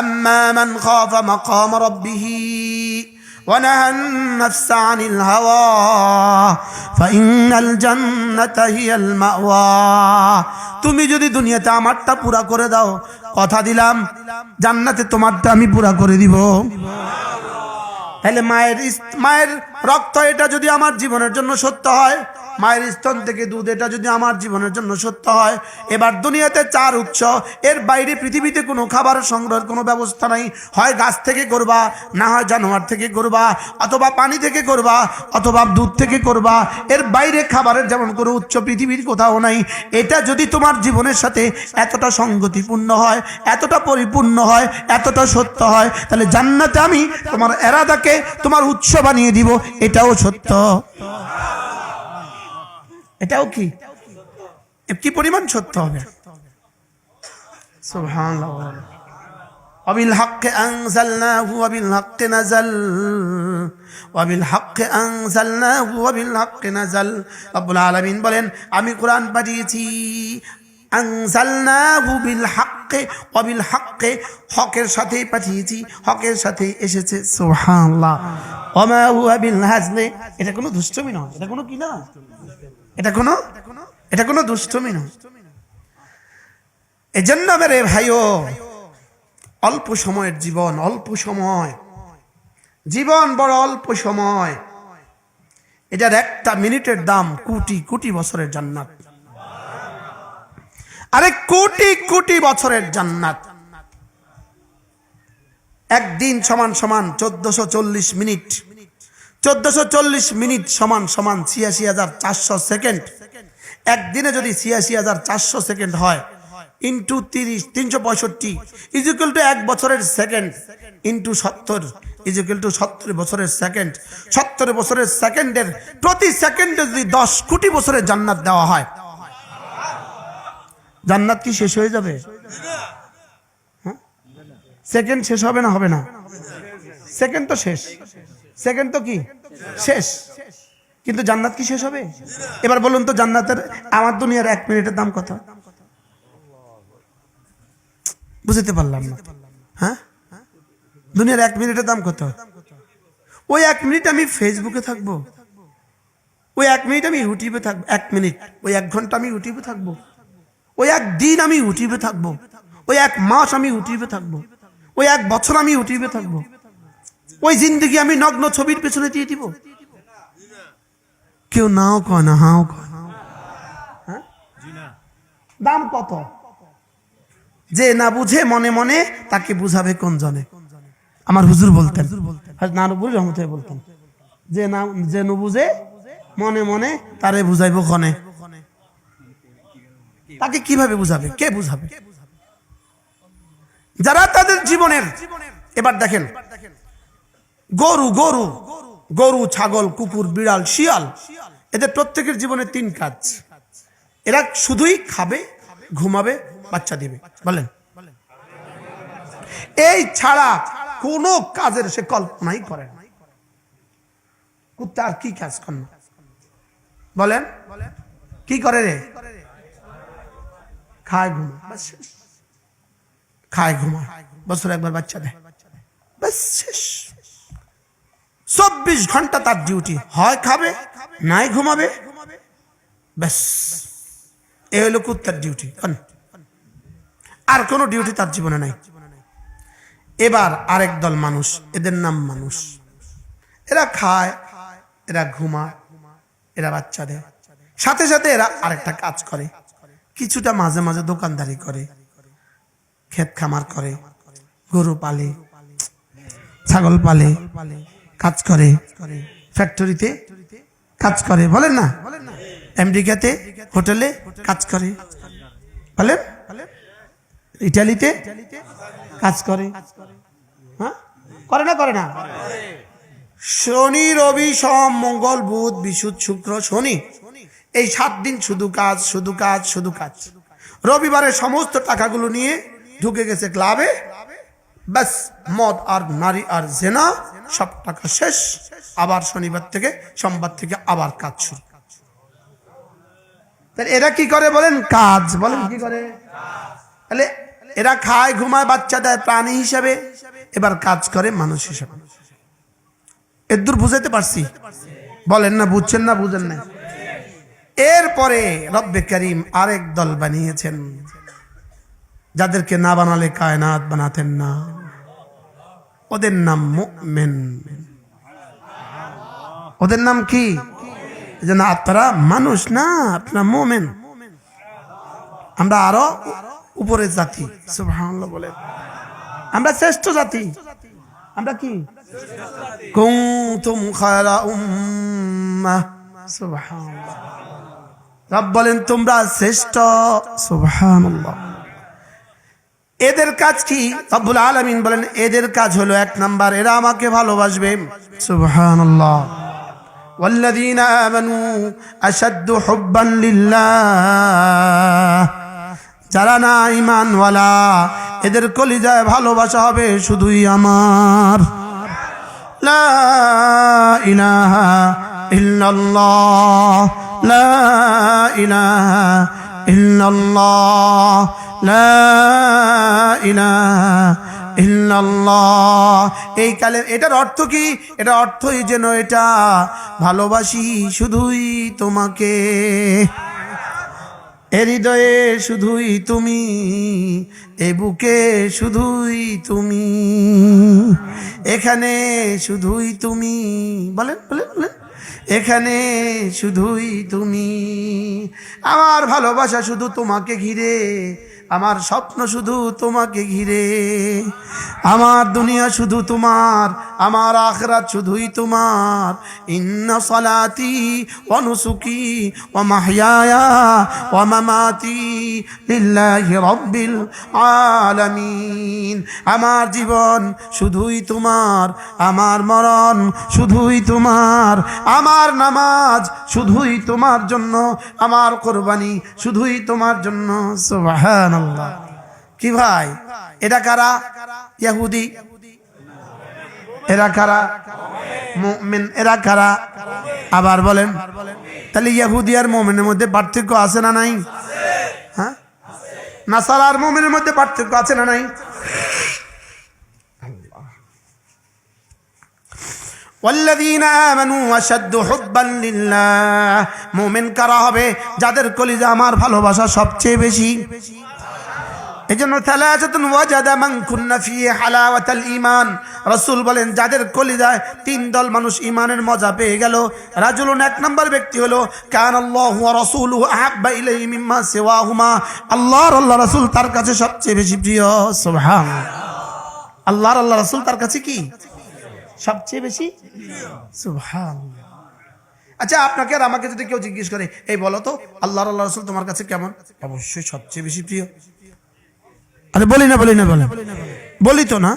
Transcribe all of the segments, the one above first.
আম্মা মান খাফা মাকাম রাব্বিহি ওয়া নাহান নাফসা আনিল হাওয়া ফাইন্নাল জান্নাতা হিয়াল মাওয়া। তুমি যদি দুনিয়াতে আমারটা পুরা করে দাও, কথা দিলাম জান্নাতে তোমারটা আমি পুরা করে দিব। তাহলে মায়ের রক্ত এটা যদি আমার জীবনের জন্য সত্য হয়, মায়ের স্তন থেকে দুধ এটা যদি আমার জীবনের জন্য সত্য হয়, এবার দুনিয়াতে 4 উৎস, এর বাইরে পৃথিবীতে কোনো খাবার সংগ্রহের কোনো ব্যবস্থা নাই। হয় গাছ থেকে করবা, না হয় জানোয়ার থেকে করবা, অথবা পানি থেকে করবা, অথবা দুধ থেকে করবা। এর বাইরে খাবারের যেমন কোনো উৎস পৃথিবীর কোথাও নাই। এটা যদি তোমার জীবনের সাথে এতটা সঙ্গতিপূর্ণ হয়, এতটা পরিপূর্ণ হয়, এতটা সত্য হয়, তাহলে জান্নাতে আমি তোমার এরাদাকে তোমার উৎস বানিয়ে দিব। এটাও সত্য। এটাও কি পরিমাণ সত্য হবে। সুবহানাল্লাহ। ওয়াবিল হাক্কি আনজালনাহু ওয়াবিল হাক্কি নাযাল ওয়াবিল হাক্কি আনজালনাহু ওয়াবিল হাক্কি নাযাল। রব্বুল আলামিন বলেন, আমি কোরআন পাঠিয়েছি আনজালনাহু বিল হাক্কি ওয়াবিল হাক্কি, হকের সাথেই পাঠিয়েছি, হকের সাথেই এসেছে। সুবহানাল্লাহ। ওয়ামা হুয়া বিল হাজলি, এটা কোনো দুষ্টমি নয়, এটা কোনো কি না, এটা কোনো দুষ্টমি নয়। এজন্য মেরে ভাইও, অল্প সময়ের জীবন, অল্প সময় জীবন, বড় অল্প সময়। এটার একটা মিনিটের দাম কোটি কোটি বছরের জান্নাত। আরে কোটি কোটি বছরের জান্নাত। একদিন সমান সমান 1440 মিনিট, 1440 মিনিট সমান সমান 86,400 সেকেন্ড। একদিনে যদি 86,400 সেকেন্ড হয়, ইন্টু 30, 365 ইকুয়াল টু 1 বছরের সেকেন্ড, ইন্টু 70 ইকুয়াল টু 70 বছরের সেকেন্ড। 70 বছরের সেকেন্ডের প্রতি সেকেন্ডে যদি 10 কোটি বছরের জান্নাত দেওয়া হয়, জান্নাত কি শেষ হয়ে যাবে? সেকেন্ড শেষ হবে না? হবে না। সেকেন্ড তো শেষ, সেকেন্ড তো কি শেষ, কিন্তু জান্নাত কি শেষ হবে? এবার বলুন তো, জান্নাতের আমার দুনিয়ার 1 মিনিটের দাম কত? বুঝতে পারলাম না। হ্যাঁ, দুনিয়ার 1 মিনিটের দাম কত? ওই 1 মিনিট আমি ফেসবুকে থাকবো, ওই 1 মিনিট আমি ইউটিউবে থাকবো, 1 মিনিট, ওই 1 ঘন্টা আমি ইউটিউবে থাকবো, ওই 1 দিন আমি ইউটিউবে থাকবো, ওই 1 মাস আমি ইউটিউবে থাকবো, ওই 1 বছর আমি ইউটিউবে থাকবো, ওই জিন্দগি আমি নগ্ন ছবির পেছনে দিয়ে দিব। কেউ নাও কয় না, হাও কয়। হ্যাঁ, দাম কত? যে না বুঝে মনে মনে, তাকে বুঝাবে কোন জনে। আমার হুজুর বলতেন, নানুপুর রহমতে বলতেন, যে না বুঝে মনে মনে, তারে বুঝাইব ক্ষণে। তাকে কিভাবে বুঝাবে? কে বুঝাবে? যারা তাদের জীবনের, এবার দেখেন, গরু গরু গরু, ছাগল, কুকুর, বিড়াল, শিয়াল, এদের প্রত্যেকের জীবনে 3 কাজ। এরা শুধুই খাবে, ঘুমাবে, বাচ্চা দিবে। বলেন, এই ছাড়া কোনো কাজের সে কল্পনাই করে না। কুত্তা আর কি কাজ করে না? বলেন, কি করে রে? খায়, ঘুমায়, বাস শেষ। খায়, ঘুমায়, বছরে একবার বাচ্চা দেয়, বাস শেষ। 24 ঘন্টা তার ডিউটি, হয় খাবে, নাই ঘুমাবে, ব্যাস। এ হলো কুত্তার ডিউটি। আর কোনো ডিউটি তার জীবনে নাই। এবার আরেক দল মানুষ, এদের নাম মানুষ। এরা খায়, এরা ঘুমায়, এরা বাচ্চা দেয়, সাথে সাথে এরা আরেকটা কাজ করে, কিছুটা মাঝে মাঝে দোকানদারি করে, ক্ষেত খামার করে, গরু পালে, ছাগল পালে, কাজ করে, ফ্যাক্টরিতে কাজ করে, বলেন না, আমেরিকাতে হোটেলে কাজ করে, বলেন, ইটালিতে কাজ করে। হ্যাঁ, করে না? করে না? শনি, রবি, সোম, মঙ্গল, বুধ, বৃহস্পতি, শুক্র, শনি, এই 7 দিন শুধু কাজ, শুধু কাজ, শুধু কাজ। রবিবারে সমস্ত টাকাগুলো নিয়ে ঢুকে গেছে ক্লাবে, বাস মদ আর নারী আর জেনা, সব টাকা শেষ। আবার শনিবার থেকে, সোমবার থেকে আবার কাজ শুরু। তাহলে এরা কি করে বলেন? কাজ। বলেন কি করে? তাহলে এরা খায় ঘুমায় বাচ্চা দেয় প্রাণী হিসাবে, এবার কাজ করে মানুষ হিসাবে। এদূর বুঝাইতে পারছি? বলেন না বুঝছেন না বুঝেন না? এরপরে রব্বে করিম আরেক দল বানিয়েছেন, যাদেরকে না বানালে কায়নাত বানাতেন না। ওদের নাম মুমিন। ওদের নাম কি? যে না আপনারা মানুষ না, আপনারা মুমিন। আমরা আরো উপরের জাতি, সুবহানাল্লাহ বলে। আমরা শ্রেষ্ঠ জাতি। আমরা কি? কুনতুম খায়রা উম্মাহ, সুবহানাল্লাহ। রব বলেন তোমরা শ্রেষ্ঠ, সুবহানাল্লাহ। এদের কাজ কি? রব্বুল আলামিন বলেন এদের কাজ হলো, এক নাম্বার এরা আমাকে ভালোবাসবে, সুবহানাল্লাহ। ওয়াল্লাযীনা আমানু আশাদ্দু হুব্বান লিল্লাহ, যারা না ঈমানওয়ালা এদের কলিজায় ভালোবাসা হবে শুধুই আমার। লা ইলাহা ইল্লাল্লাহ, লা ইলাহা ইল্লাল্লাহ, লা ইলাহা ইল্লাল্লাহ। এই কালে এটার অর্থ কি? এটার অর্থই যেন এটা ভালোবাসি শুধুই তোমাকে, এ হৃদয়ে শুধুই তুমি, এ বুকে শুধুই তুমি, এখানে শুধুই তুমি। বলেন বলেন বলেন, এখানে শুধুই তুমি। আমার ভালোবাসা শুধু তোমাকে ঘিরে, আমার স্বপ্ন শুধু তোমাকে ঘিরে, আমার দুনিয়া শুধু তোমার, আমার আখিরাত শুধুই তোমার। ইন্না সালাতি ওয়া নুসুকি ওয়া মাহইয়ায়া ওয়া মামাতি লিল্লাহি রাব্বিল আলামিন। আমার জীবন শুধুই তোমার, আমার মরণ শুধুই তোমার, আমার নামাজ শুধুই তোমার জন্য, আমার কুরবানি শুধুই তোমার জন্য, সুবহানাল্লাহ। কি ভাই এটা কারা? ইহুদি। এরা কারা? মুমিন। এরা কারা? আবার বলেন। তাহলে ইহুদি আর মুমিনের মধ্যে পার্থক্য আছে না নাই? হ্যাঁ, নাসারা আর মুমিনের মধ্যে পার্থক্য আছে না নাই? ওয়াল্লাযীনা আমানু আশাদ্দু হুব্বান লিল্লাহ, মুমিন কারা হবে? যাদের কলিজা আমার ভালোবাসা সবচেয়ে বেশি। এজন্য সালাসাতুন ওয়াজাদা মান কুন্না ফি হালাওয়াতাল ঈমান, রাসূল বলেন যাদের কলিজায় তিন দল মানুষ ঈমানের মজা পেয়ে গেল। রাজুলুন, এক নম্বর ব্যক্তি হলো কানাল্লাহু ওয়া রাসূলুহু আহাব্বা ইলাইহি মিম্মা সিওয়াহুমা, আল্লাহর আল্লাহ রাসূল তার কাছে সবচেয়ে বেশি প্রিয়। সুবহানাল্লাহ। আল্লাহর আল্লাহ রাসূল তার কাছে কি? সবচেয়ে বেশি। সুবহানাল্লাহ। আচ্ছা আপনাকে আর আমাকে যদি কেউ জিজ্ঞেস করে, এই বলো তো আল্লাহর আল্লাহ রাসূল তোমার কাছে কেমন? অবশ্যই সবচেয়ে বেশি প্রিয়। আরে বলি না বলি না বলে বলি তো না,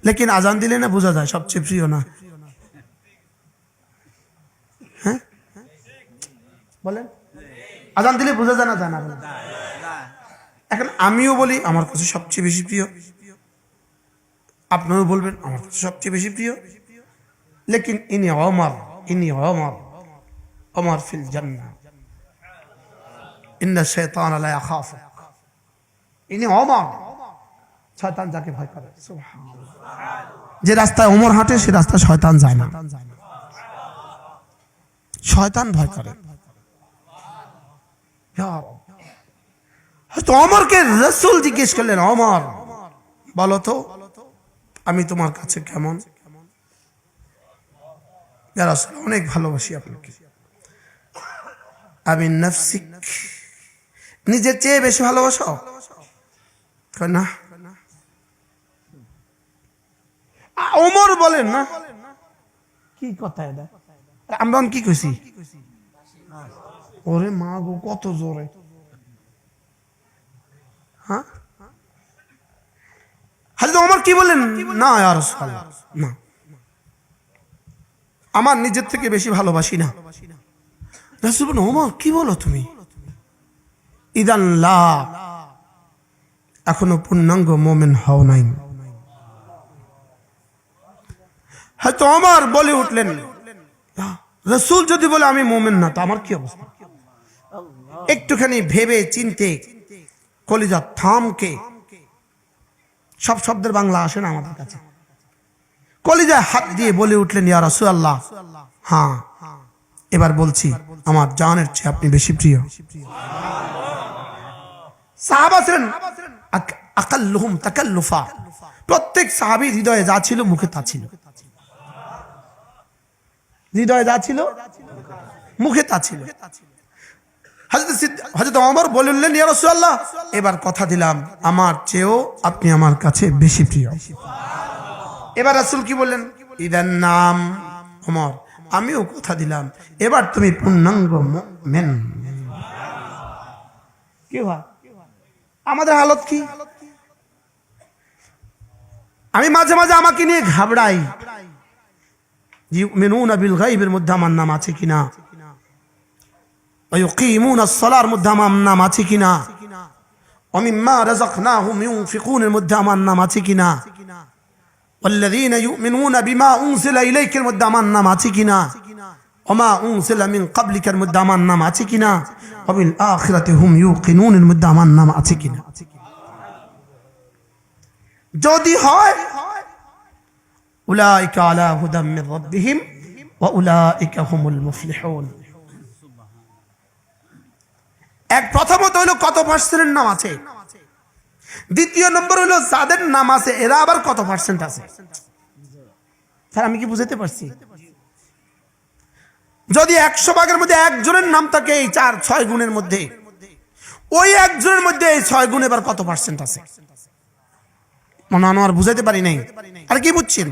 লেকিন আজান দিলে না বোঝা যায় সবচেয়ে প্রিয় না। হ্যাঁ বলেন, আজান দিলে বোঝা যায় না? জানা। এখন আমিও বলি আমার কাছে সবচেয়ে বেশি প্রিয়, আপনারাও বলবেন আমার কাছে সবচেয়ে বেশি প্রিয়, লেকিন ইনি ওমর, ইনি ওমর, ওমর ফিল জান্নাহ, ইন্না শাইতানা লা ইয়াখাফু। ইনি ওমর, শয়তান যাকে ভয় করে। সুবহানাল্লাহ। যে রাস্তায় ওমর হাঁটে সে রাস্তায় শয়তান যায় না, শয়তান ভয় করে। হয়তো ওমরকে রাসূল জিজ্ঞেস করলেন, ওমর বলো তো আমি তোমার কাছে কেমন? ইয়া রাসূল অনেক ভালোবাসি আপনাকে। আমি নফসিক, নিজের চেয়ে বেশি ভালোবাসো? না। ওমর বলেন না কি কথা এটা? আমরা কি কইছি? ওরে মা গো কত জোরে। হ্যাঁ, হযরত ওমর কি বলেন? না ইয়া রাসূলুল্লাহ, না, আমার নিজের থেকে বেশি ভালোবাসি না। রাসূল বলেন, ওমর কি বলো তুমি? ইদান লা, এখনো পূর্ণাঙ্গ মুমিন হও নাই। হয়তো ওমর বলে উঠলেন, রাসূল যদি বলে আমি মুমিন না তো আমার কি অবস্থা? একটুখানি ভেবে চিনতে কলিজা থামকে সব শব্দের বাংলা আসে না আমাদের কাছে। কলিজায় হাত দিয়ে বলে উঠলেন, ইয়া রাসূলুল্লাহ, হ্যাঁ এবার বলছি, আমার জানের চেয়ে আপনি বেশি প্রিয়। সাহাবা ছিলেন আকাল্লুহুম তাকাল্লুফা, প্রত্যেক সাহাবীর হৃদয়ে যা ছিল মুখে তা ছিল, হৃদয়ে যা ছিল মুখে তা ছিল। হযরত ওমর বললেন, ইয়া রাসূলুল্লাহ, এবার কথা দিলাম আমার চেয়েও আপনি আমার কাছে বেশি প্রিয়। এবার রাসূল কি বললেন? ইদান নাম ওমর, আমিও কথা দিলাম, এবার তুমি পূর্ণাঙ্গ মুমিন। কি হয় আমাদের হালত কি? আমি মাঝে মাঝে আমাকে নিয়ে ঘাবড়াই, ইউমিনুনা বিল গায়বের মধ্যে আমার নাম আছে কিনা, ওয়া ইউকিমুনাস সালার মধ্যে আমার নাম আছে কিনা, ওয়া মিম্মা রাযাকনাহুম ইউনফিকুনের মধ্যে আমার নাম আছে কিনা, والذين يؤمنون بما أنزل إليك المدة আমার নাম আছে কিনা, وما أنزل من قبلك المدة আমার নাম আছে কিনা, وبالآخرة هم يوقنون المدة আমার নাম আছে কিনা। যদি হয় أولئك على هدى من ربهم وأولئك هم المفلحون। এক প্রথমত হইল কত পার্সেন্টের নাম আছে, দ্বিতীয় নম্বর হলো যাদের নাম আছে এরা আবার কত পার্সেন্ট আছে। স্যার আমি কি বুঝাতে পারছি? যদি 100 ভাগের মধ্যে একজনের নাম থাকে এই 4-6 গুণের মধ্যে, ওই একজনের মধ্যে এই 6 গুণ এবার কত পার্সেন্ট আছে? মনে হয় আর বুঝাতে পারি নাই। আর কি বুঝছেন?